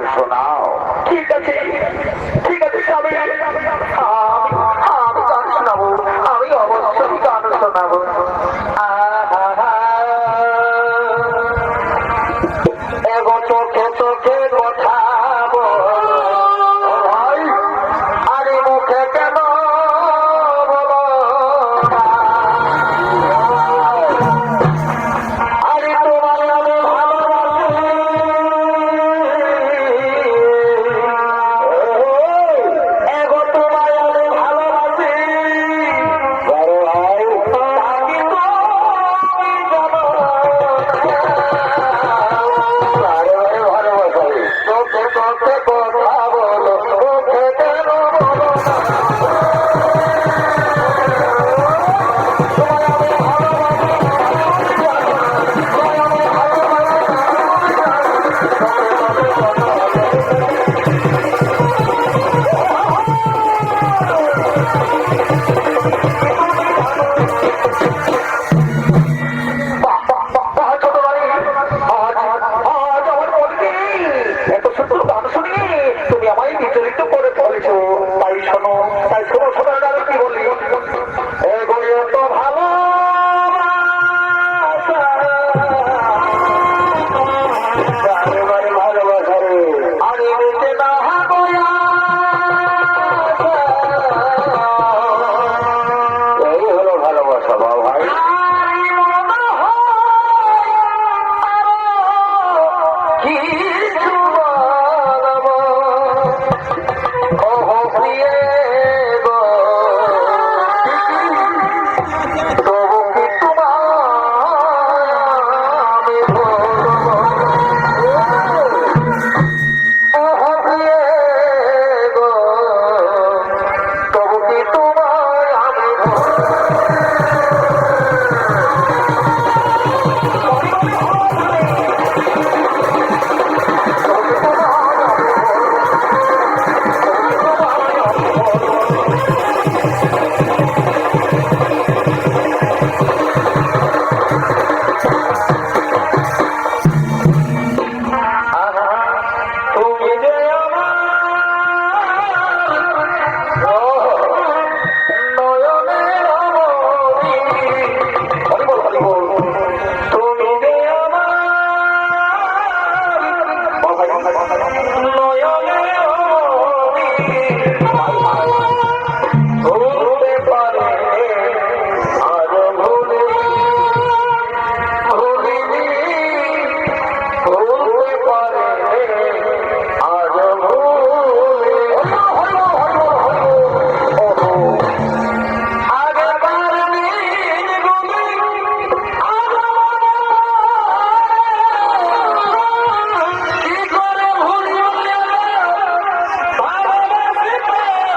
গান শোনাও। ঠিক আছে ঠিক আছে স্বামী, আমি গান শোনাবো, আমি অবশ্যই গান শোনাবো। এগো চোখে চোখে কথা বল, আরে মুখে কেন বলো না? আরে তোমার নামে ভালোবাসি, এগো তোমায় আমি ভালোবাসি, তাকে তুমি জানো চোখে চোখে কথা বলো, মুখে কেন বলো না? তুমি আমায় বিচলিত করে ফেলেছো। তাই শোনো, তাই শোনো শোনো, আমি কি বলি, এগুলো তো ভালো ভালোবাসা রে, আরে বেঁচে না এই হলো ভালোবাসা বাবা ভাই। কিছু বলবো ওহ প্রিয়ে গো, তবু কি তোমায় বলবো ওহ প্রিয়ে গো, তবু কি তোমায় আমি তুমি যে আমার নয়নের মণি, হরি বল হরি বল, তুমি যে আমার নয়নের মণি, ভুলতে পারে আর ভুলে ভুলিনি, ভুলতে পারে আর ভুলে আগেকার দিনগুলি কি করে ভুলিয়ে ভালোবাসতে পারে